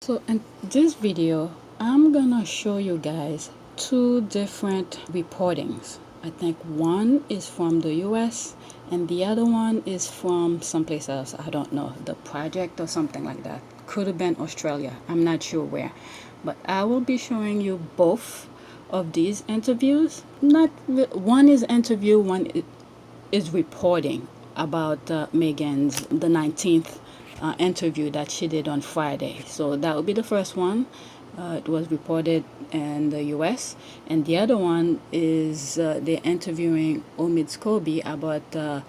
So in this video, I'm gonna show you guys two different reportings. I think one is from the US and the other one is from someplace else. I don't know, the project or something like that. Could have been Australia. I'm not sure where. But I will be showing you both of these interviews. Not one is interview, one is reporting about Meghan's the 19th interview that she did on Friday. So that will be the first one. It was reported in the US, and the other one is they're interviewing Omid Scobie about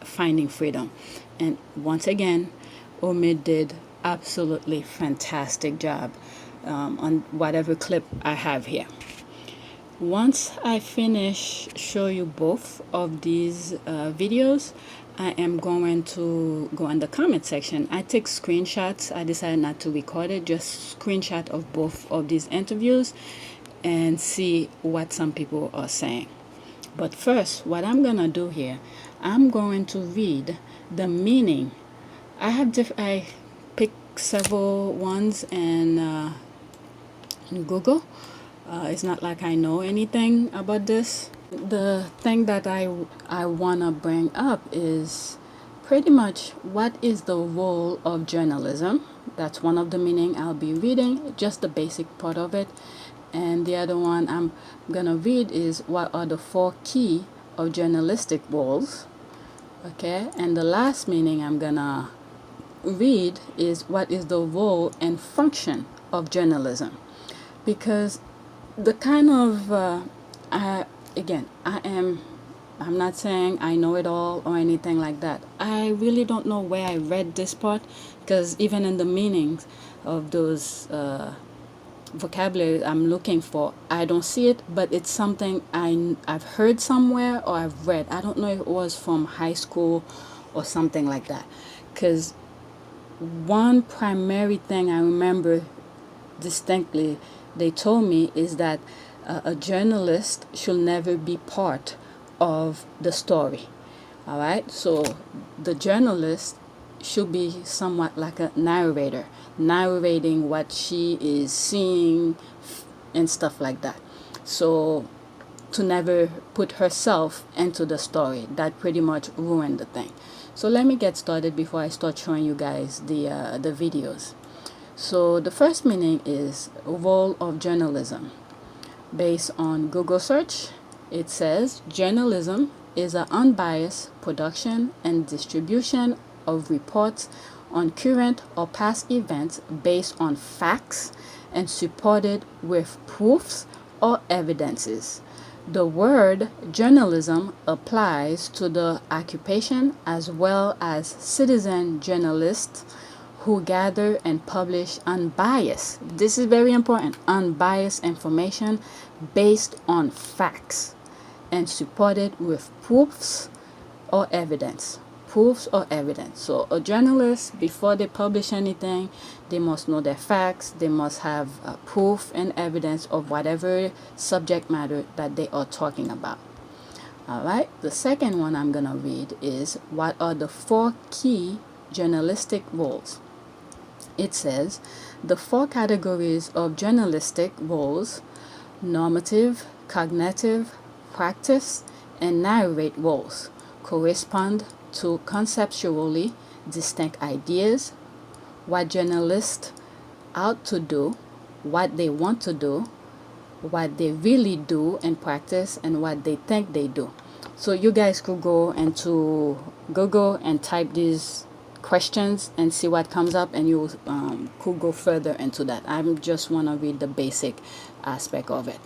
finding freedom. And once again, Omid did absolutely fantastic job on whatever clip I have here. Once I finish show you both of these videos, I am going to go in the comment section. I take screenshots. I decided not to record it, just screenshot of both of these interviews and see what some people are saying. But first, what I'm gonna do here, I'm going to read the meaning. I picked several ones in Google. It's not like I know anything about this. The thing that I want to bring up is pretty much what is the role of journalism. That's one of the meaning I'll be reading, just the basic part of it. And the other one I'm going to read is what are the 4 key of journalistic roles. Okay, and the last meaning I'm going to read is what is the role and function of journalism. Because the kind of I'm not saying I know it all or anything like that. I really don't know where I read this part, because even in the meanings of those vocabulary I'm looking for, I don't see it, but it's something I've heard somewhere or I've read. I don't know if it was from high school or something like that, because one primary thing I remember distinctly they told me is that a journalist should never be part of the story. All right, so the journalist should be somewhat like a narrator, narrating what she is seeing and stuff like that. So to never put herself into the story, that pretty much ruined the thing. So let me get started before I start showing you guys the videos. So the first meaning is role of journalism. Based on Google search, it says journalism is an unbiased production and distribution of reports on current or past events based on facts and supported with proofs or evidences. The word journalism applies to the occupation as well as citizen journalists who gather and publish unbiased, this is very important, unbiased information based on facts and supported with proofs or evidence. Proofs or evidence. So a journalist, before they publish anything, they must know their facts, they must have proof and evidence of whatever subject matter that they are talking about. All right, the second one I'm going to read is what are the 4 key journalistic roles. It says the 4 categories of journalistic roles, normative, cognitive, practice, and narrate roles, correspond to conceptually distinct ideas, what journalists ought to do, what they want to do, what they really do in practice, and what they think they do. So you guys could go into Google and type these questions and see what comes up, and you could go further into that. I just want to read the basic aspect of it.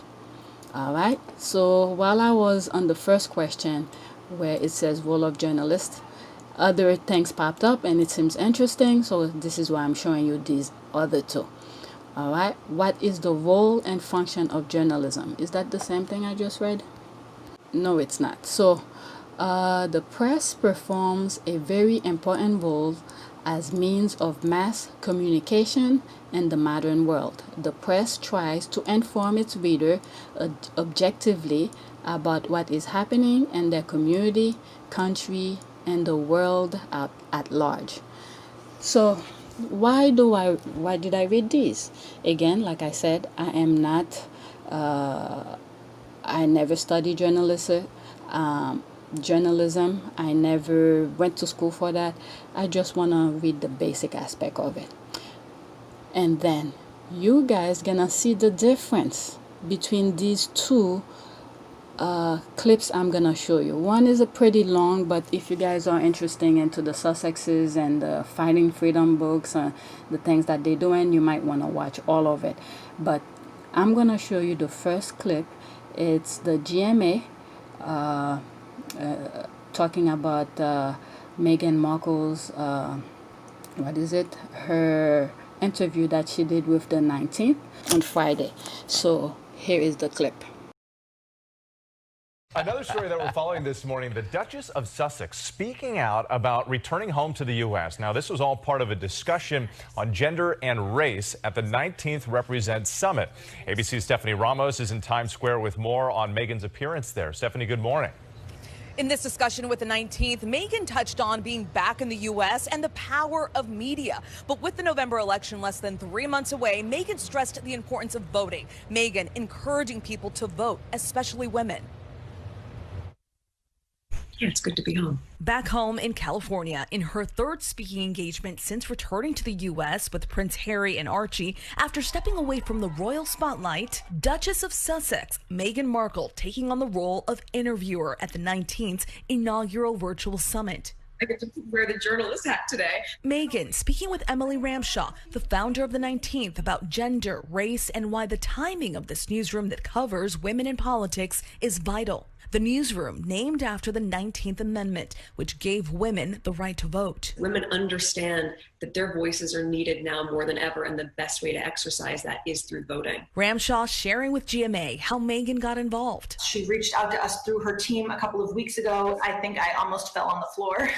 All right, so while I was on the first question where it says role of journalist, other things popped up and it seems interesting, so this is why I'm showing you these other 2. All right, what is the role and function of journalism? Is that the same thing I just read? No, it's not. So the press performs a very important role as means of mass communication in the modern world. The press tries to inform its reader objectively about what is happening in their community, country, and the world at large. So why did I read these? Again, like I said, I am not, I never studied journalism. I never went to school for that. I just want to read the basic aspect of it. And then you guys gonna see the difference between these two clips I'm gonna show you. One is a pretty long, but if you guys are interested into the Sussexes and the Fighting Freedom books, the things that they're doing, you might want to watch all of it. But I'm gonna show you the first clip. It's the GMA talking about Meghan Markle's her interview that she did with the 19th on Friday. So here is the clip. Another story that we're following this morning, the Duchess of Sussex speaking out about returning home to the U.S. Now, this was all part of a discussion on gender and race at the 19th Represent Summit. ABC's Stephanie Ramos is in Times Square with more on Meghan's appearance there. Stephanie, good morning. In this discussion with the 19th, Meghan touched on being back in the U.S. and the power of media. But with the November election less than 3 months away, Meghan stressed the importance of voting. Meghan encouraging people to vote, especially women. Yeah, it's good to be home. Back home in California, in her third speaking engagement since returning to the U.S. with Prince Harry and Archie, after stepping away from the royal spotlight, Duchess of Sussex, Meghan Markle, taking on the role of interviewer at the 19th inaugural virtual summit. I get to wear the journalist hat today. Meghan speaking with Emily Ramshaw, the founder of the 19th, about gender, race, and why the timing of this newsroom that covers women in politics is vital. The newsroom named after the 19th Amendment, which gave women the right to vote. Women understand that their voices are needed now more than ever, and the best way to exercise that is through voting. Ramshaw sharing with GMA how Meghan got involved. She reached out to us through her team a couple of weeks ago. I think I almost fell on the floor.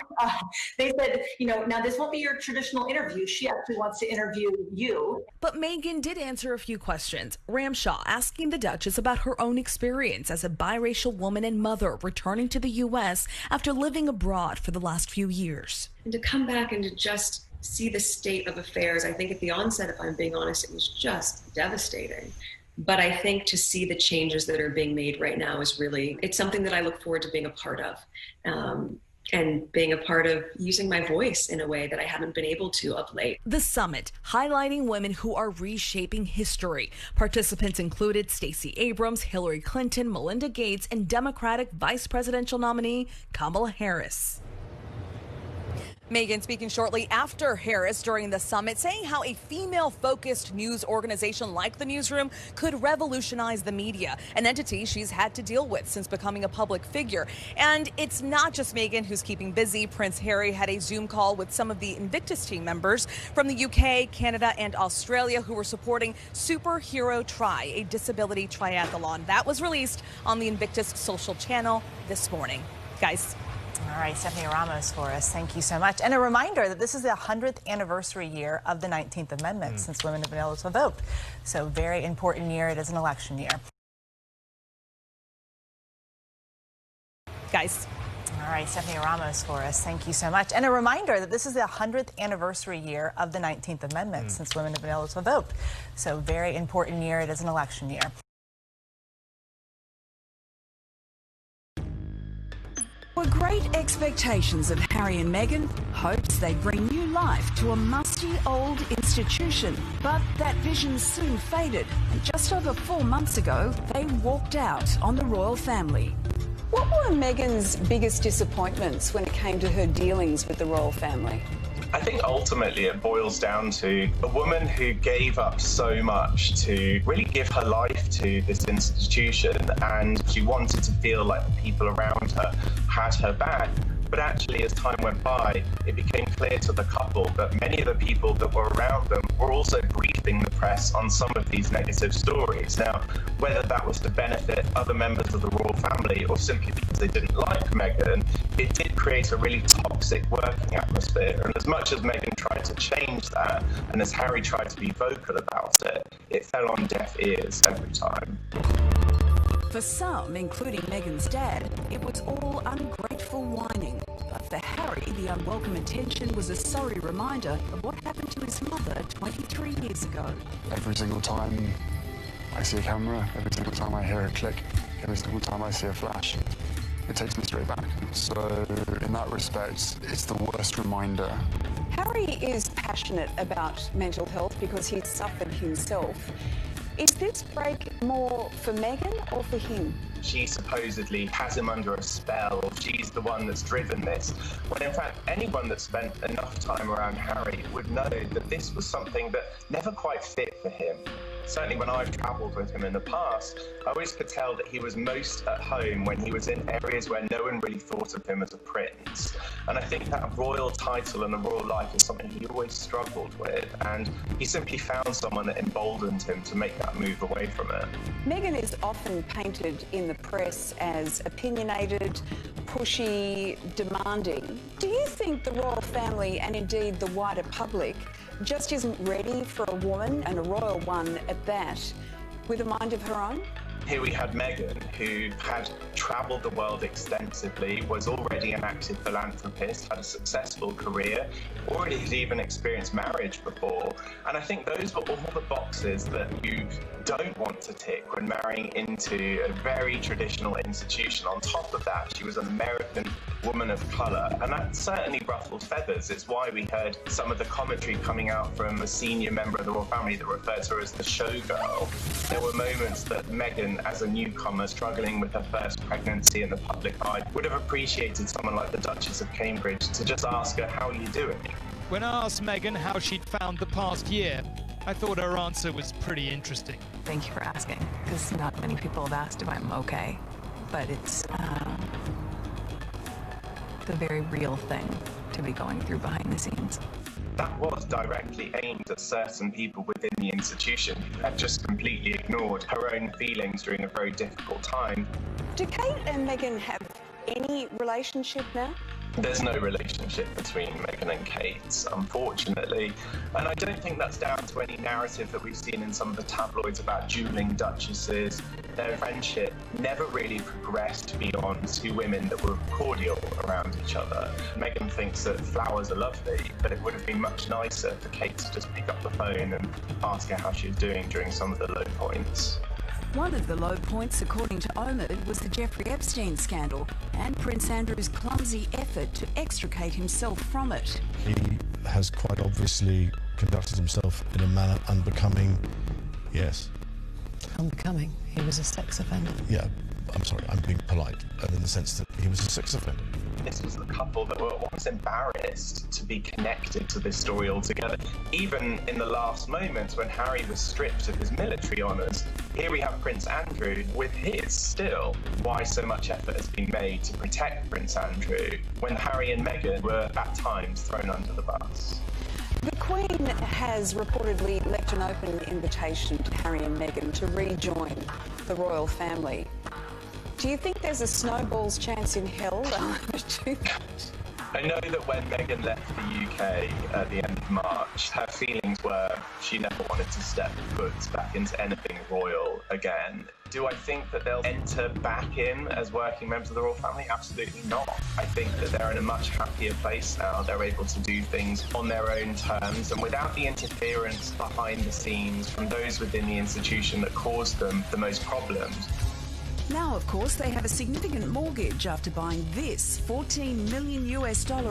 They said, now this won't be your traditional interview. She actually wants to interview you. But Meghan did answer a few questions. Ramshaw asking the Duchess about her own experience as a biracial woman and mother returning to the U.S. after living abroad for the last few years. And to come back and to just see the state of affairs, I think at the onset, if I'm being honest, it was just devastating. But I think to see the changes that are being made right now is really, it's something that I look forward to being a part of. And being a part of using my voice in a way that I haven't been able to of late. The summit highlighting women who are reshaping history. Participants included Stacey Abrams, Hillary Clinton, Melinda Gates, and Democratic vice presidential nominee Kamala Harris. Meghan speaking shortly after Harris during the summit, saying how a female-focused news organization like the Newsroom could revolutionize the media, an entity she's had to deal with since becoming a public figure. And it's not just Meghan who's keeping busy. Prince Harry had a Zoom call with some of the Invictus team members from the UK, Canada, and Australia who were supporting Superhero Tri, a disability triathlon. That was released on the Invictus social channel this morning. Guys. All right, Stephanie Ramos for us. Thank you so much. And a reminder that this is the 100th anniversary year of the 19th Amendment since women have been able to vote. So very important year. It is an election year. Guys. All right, Stephanie Ramos for us. Thank you so much. And a reminder that this is the 100th anniversary year of the 19th Amendment since women have been able to vote. So very important year. It is an election year. Were great expectations of Harry and Meghan, hopes they'd bring new life to a musty old institution. But that vision soon faded, and just over 4 months ago, they walked out on the royal family. What were Meghan's biggest disappointments when it came to her dealings with the royal family? I think ultimately it boils down to a woman who gave up so much to really give her life to this institution, and she wanted to feel like the people around her had her back. But actually, as time went by, it became clear to the couple that many of the people that were around them were also briefing the press on some of these negative stories. Now, whether that was to benefit other members of the royal family or simply because they didn't like Meghan, it did create a really toxic working atmosphere. And as much as Meghan tried to change that, and as Harry tried to be vocal about it, it fell on deaf ears every time. For some, including Meghan's dad, it was all ungrateful whining. But for Harry, the unwelcome attention was a sorry reminder of what happened to his mother 23 years ago. Every single time I see a camera, every single time I hear a click, every single time I see a flash, it takes me straight back. So in that respect, it's the worst reminder. Harry is passionate about mental health because he's suffered himself. Is this break more for Meghan or for him? She supposedly has him under a spell. She's the one that's driven this. When in fact, anyone that spent enough time around Harry would know that this was something that never quite fit for him. Certainly when I've travelled with him in the past, I always could tell that he was most at home when he was in areas where no one really thought of him as a prince. And I think that royal title and the royal life is something he always struggled with, and he simply found someone that emboldened him to make that move away from it. Meghan is often painted in the press as opinionated, pushy, demanding. Do you think the royal family and indeed the wider public just isn't ready for a woman, and a royal one at that, with a mind of her own? Here we had Meghan, who had travelled the world extensively, was already an active philanthropist, had a successful career, already had even experienced marriage before. And I think those were all the boxes that you don't want to tick when marrying into a very traditional institution. On top of that, she was an American woman of colour, and that certainly ruffled feathers. It's why we heard some of the commentary coming out from a senior member of the royal family that referred to her as the showgirl. There were moments that Meghan, as a newcomer struggling with her first pregnancy in the public eye, would have appreciated someone like the Duchess of Cambridge to just ask her, how are you doing? When I asked Meghan how she'd found the past year, I thought her answer was pretty interesting. Thank you for asking, because not many people have asked if I'm okay, but it's the very real thing to be going through behind the scenes. That was directly aimed at certain people within the institution who had just completely ignored her own feelings during a very difficult time. Do Kate and Meghan have any relationship now? There's no relationship between Meghan and Kate, unfortunately. And I don't think that's down to any narrative that we've seen in some of the tabloids about dueling duchesses. Their friendship never really progressed beyond two women that were cordial around each other. Meghan thinks that flowers are lovely, but it would have been much nicer for Kate to just pick up the phone and ask her how she was doing during some of the low points. One of the low points, according to Omid, was the Jeffrey Epstein scandal and Prince Andrew's clumsy effort to extricate himself from it. He has quite obviously conducted himself in a manner unbecoming, yes. Unbecoming? He was a sex offender? Yeah, I'm sorry, I'm being polite, in the sense that he was a sex offender. This was the couple that were almost embarrassed to be connected to this story altogether. Even in the last moments when Harry was stripped of his military honours, here we have Prince Andrew with his still. Why so much effort has been made to protect Prince Andrew when Harry and Meghan were at times thrown under the bus? The Queen has reportedly left an open invitation to Harry and Meghan to rejoin the royal family. Do you think there's a snowball's chance in hell to do that? I know that when Meghan left the UK at the end of March, her feelings were she never wanted to step foot back into anything royal again. Do I think that they'll enter back in as working members of the royal family? Absolutely not. I think that they're in a much happier place now. They're able to do things on their own terms and without the interference behind the scenes from those within the institution that caused them the most problems. Now, of course, they have a significant mortgage after buying this $14 million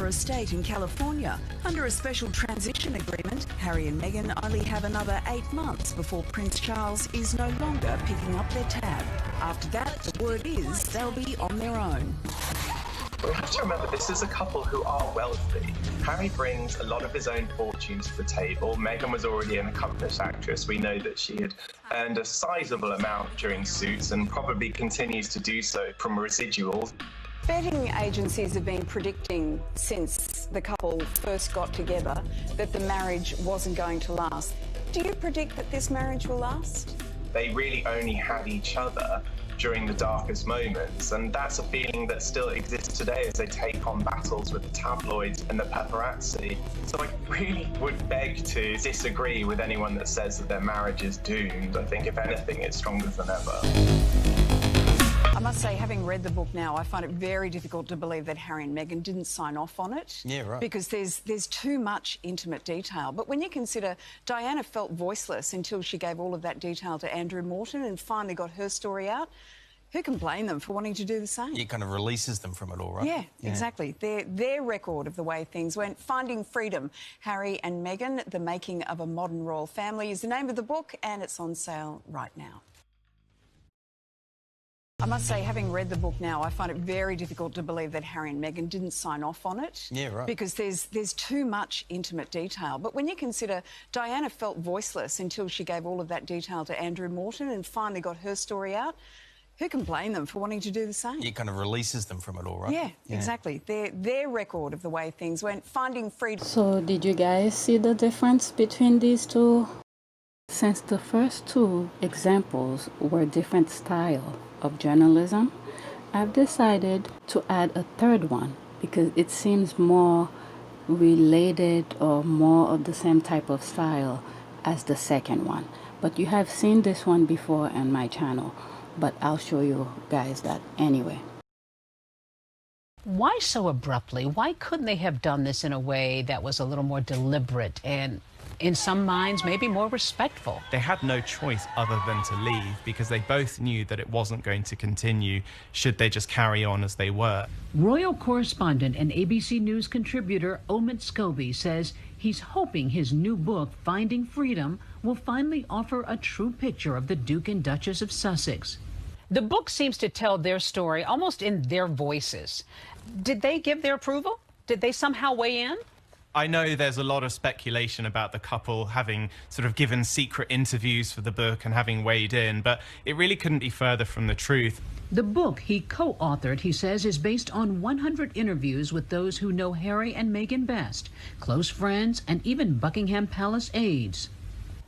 estate in California. Under a special transition agreement, Harry and Meghan only have another 8 months before Prince Charles is no longer picking up their tab. After that, the word is they'll be on their own. We have to remember this is a couple who are wealthy. Harry brings a lot of his own fortune to the table. Meghan was already an accomplished actress. We know that she had earned a sizable amount during Suits and probably continues to do so from residuals. Betting agencies have been predicting since the couple first got together that the marriage wasn't going to last. Do you predict that this marriage will last? They really only had each other during the darkest moments, and that's a feeling that still exists today as they take on battles with the tabloids and the paparazzi. So I really would beg to disagree with anyone that says that their marriage is doomed. I think if anything, it's stronger than ever. I must say, having read the book now, I find it very difficult to believe that Harry and Meghan didn't sign off on it. Yeah, right. Because there's too much intimate detail. But when you consider Diana felt voiceless until she gave all of that detail to Andrew Morton and finally got her story out, who can blame them for wanting to do the same? It kind of releases them from it all, right? Yeah, exactly. Their record of the way things went. Finding Freedom, Harry and Meghan, The Making of a Modern Royal Family is the name of the book, and it's on sale right now. I must say, having read the book now, I find it very difficult to believe that Harry and Meghan didn't sign off on it. Yeah, right. Because there's too much intimate detail. But when you consider Diana felt voiceless until she gave all of that detail to Andrew Morton and finally got her story out, who can blame them for wanting to do the same? It kind of releases them from it all, right? Yeah, exactly. Their record of the way things went. Finding Freedom. So did you guys see the difference between these two? Since the first two examples were different style of journalism, I've decided to add a third one because it seems more related or more of the same type of style as the second one. But you have seen this one before on my channel, but I'll show you guys that anyway. Why so abruptly? Why couldn't they have done this in a way that was a little more deliberate and, in some minds, maybe more respectful? They had no choice other than to leave because they both knew that it wasn't going to continue should they just carry on as they were. Royal correspondent and ABC News contributor Omid Scobie says he's hoping his new book, Finding Freedom, will finally offer a true picture of the Duke and Duchess of Sussex. The book seems to tell their story almost in their voices. Did they give their approval? Did they somehow weigh in? I know there's a lot of speculation about the couple having sort of given secret interviews for the book and having weighed in, but it really couldn't be further from the truth. The book he co-authored, he says, is based on 100 interviews with those who know Harry and Meghan best, close friends, and even Buckingham Palace aides.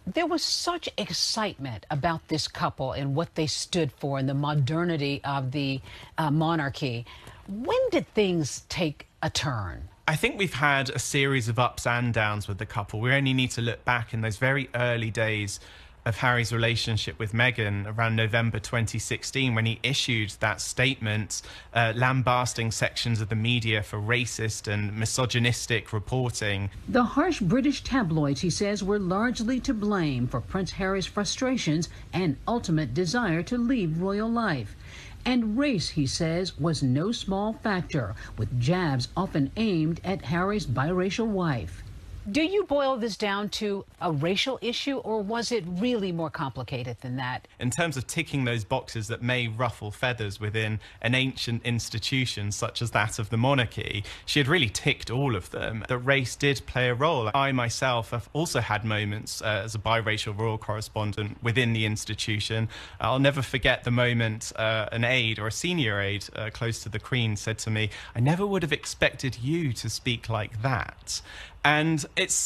There was such excitement about this couple and what they stood for and the modernity of the monarchy. When did things take a turn? I think we've had a series of ups and downs with the couple. We only need to look back in those very early days of Harry's relationship with Meghan around November 2016 when he issued that statement lambasting sections of the media for racist and misogynistic reporting. The harsh British tabloids, he says, were largely to blame for Prince Harry's frustrations and ultimate desire to leave royal life. And race, he says, was no small factor, with jabs often aimed at Harry's biracial wife. Do you boil this down to a racial issue, or was it really more complicated than that? In terms of ticking those boxes that may ruffle feathers within an ancient institution such as that of the monarchy, she had really ticked all of them. The race did play a role. I myself have also had moments as a biracial royal correspondent within the institution. I'll never forget the moment an aide or a senior aide close to the Queen said to me, "I never would have expected you to speak like that." And it's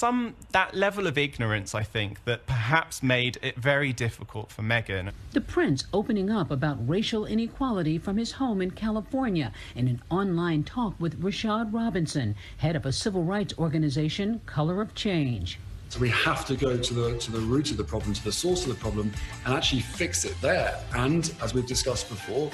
that level of ignorance, I think, that perhaps made it very difficult for Meghan. The prince opening up about racial inequality from his home in California in an online talk with Rashad Robinson, head of a civil rights organization, Color of Change. So we have to go to the root of the problem, to the source of the problem, and actually fix it there. And as we've discussed before,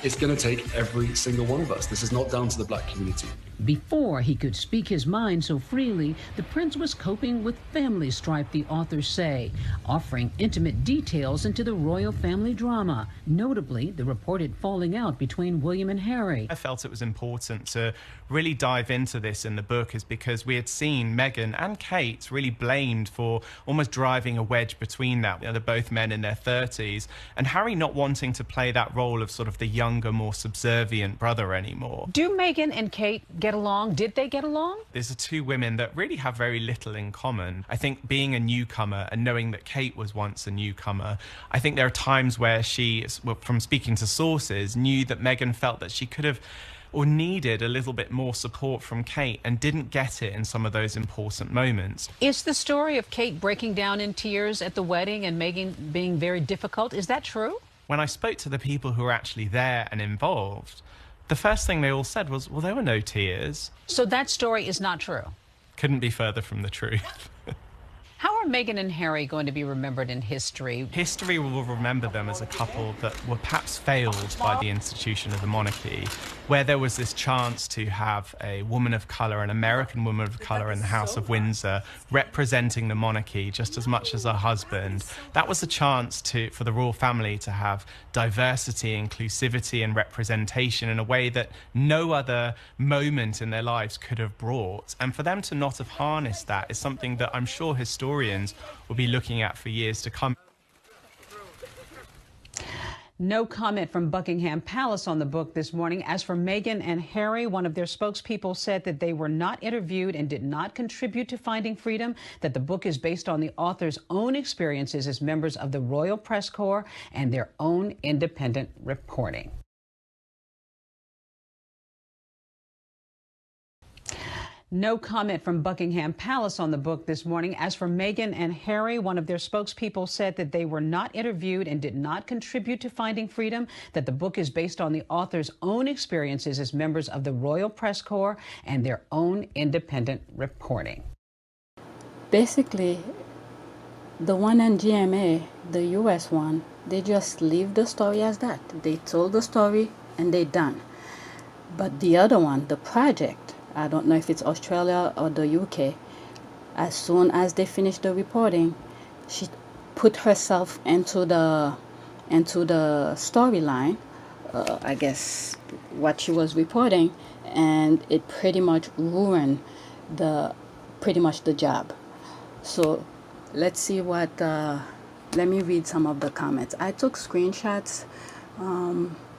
it's going to take every single one of us. This is not down to the black community. Before he could speak his mind so freely, the prince was coping with family strife, the authors say, offering intimate details into the royal family drama, notably the reported falling out between William and Harry. I felt it was important to really dive into this in the book is because we had seen Meghan and Kate really blamed for almost driving a wedge between that. You know, they're both men in their 30s, and Harry not wanting to play that role of sort of the younger, more subservient brother anymore. Do Meghan and Kate get along? Did they get along? These are two women that really have very little in common. I think being a newcomer and knowing that Kate was once a newcomer, I think there are times where she, from speaking to sources, knew that Meghan felt that she could have or needed a little bit more support from Kate and didn't get it in some of those important moments. Is the story of Kate breaking down in tears at the wedding and Meghan being very difficult, is that true? When I spoke to the people who were actually there and involved, the first thing they all said was, well, there were no tears. So that story is not true? Couldn't be further from the truth. How are Meghan and Harry going to be remembered in history? History will remember them as a couple that were perhaps failed by the institution of the monarchy, where there was this chance to have a woman of colour, an American woman of colour in the House of Windsor, representing the monarchy just as much as her husband. That was a chance for the royal family to have diversity, inclusivity and representation in a way that no other moment in their lives could have brought. And for them to not have harnessed that is something that I'm sure historians will be looking at for years to come. No comment from Buckingham Palace on the book this morning. As for Meghan and Harry, one of their spokespeople said that they were not interviewed and did not contribute to Finding Freedom, that the book is based on the author's own experiences as members of the Royal Press Corps and their own independent reporting. No comment from Buckingham Palace on the book this morning. As for Meghan and Harry, one of their spokespeople said that they were not interviewed and did not contribute to Finding Freedom, that the book is based on the author's own experiences as members of the Royal Press Corps and their own independent reporting. Basically, the one in GMA, the US one, they just leave the story as that. They told the story and they done. But the other one, the project, I don't know if it's Australia or the UK, as soon as they finished the reporting, she put herself into the storyline, I guess what she was reporting, and it pretty much ruined the job. So let's see what, let me read some of the comments. I took screenshots.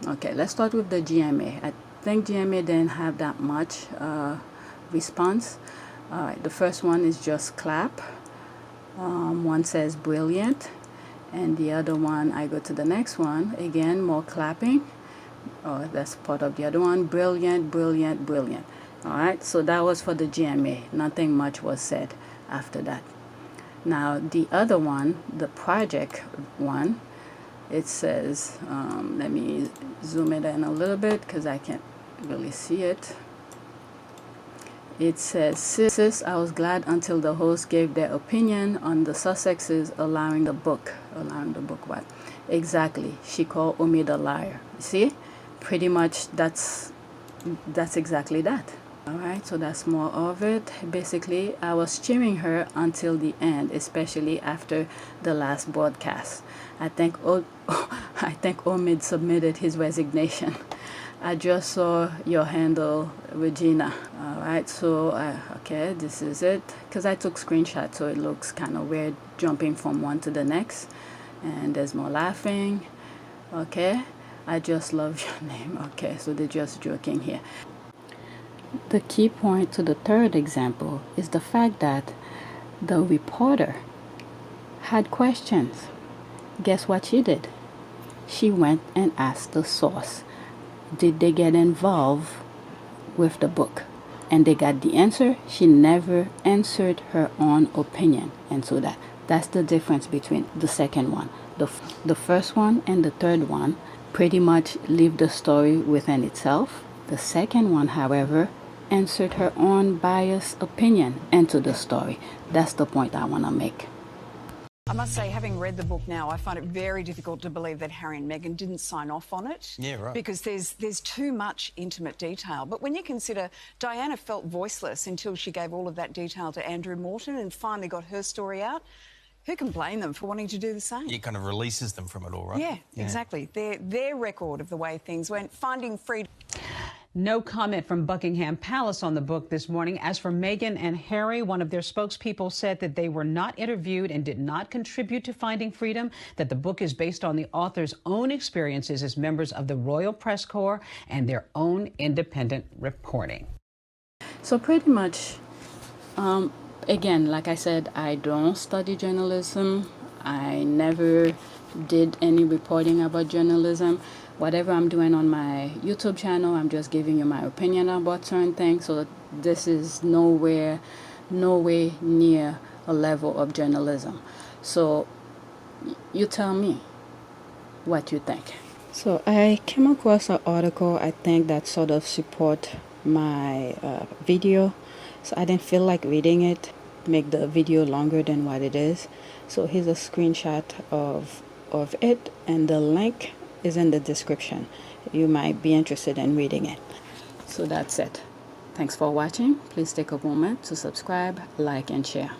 Okay, let's start with the GMA. I think GMA didn't have that much response. All right, the first one is just clap. One says brilliant, and the other one, I go to the next one, again, more clapping. Oh, that's part of the other one. Brilliant, brilliant, brilliant. All right, so that was for the GMA. Nothing much was said after that. Now, the other one, the project one, it says, let me zoom it in a little bit because I can't really see it. It says, sis, I was glad until the host gave their opinion on the Sussexes allowing the book. Allowing the book what? Exactly. She called Omid a liar. You see? Pretty much that's exactly that. All right, so that's more of it. Basically, I was cheering her until the end, especially after the last broadcast. I think Omid submitted his resignation. I just saw your handle, Regina. All right, so okay, this is it. Because I took screenshots, so it looks kind of weird jumping from one to the next. And there's more laughing. Okay, I just love your name. Okay, so they're just joking here. The key point to the third example is the fact that the reporter had questions. Guess what she did? She went and asked the source, did they get involved with the book? And they got the answer. She never answered her own opinion. And so that's the difference between the second one. The first one and the third one pretty much leave the story within itself. The second one, however, answered her own biased opinion into the story. That's the point I want to make. I must say, having read the book now, I find it very difficult to believe that Harry and Meghan didn't sign off on it. Yeah, right. Because there's too much intimate detail. But when you consider Diana felt voiceless until she gave all of that detail to Andrew Morton and finally got her story out, who can blame them for wanting to do the same? It kind of releases them from it all, right? Yeah, exactly. Their record of the way things went, Finding Freedom. No comment from Buckingham Palace on the book this morning. As for Meghan and Harry, one of their spokespeople said that they were not interviewed and did not contribute to Finding Freedom, that the book is based on the author's own experiences as members of the Royal Press Corps and their own independent reporting. So pretty much, again, like I said, I don't study journalism. I never did any reporting about journalism. Whatever I'm doing on my YouTube channel, I'm just giving you my opinion about certain things. So this is no way near a level of journalism. So you tell me what you think. So I came across an article, I think, that sort of support my video. So I didn't feel like reading it. make the video longer than what it is. So here's a screenshot of it, and the link is in the description. You might be interested in reading it. So that's it. Thanks for watching. Please take a moment to subscribe, like, and share.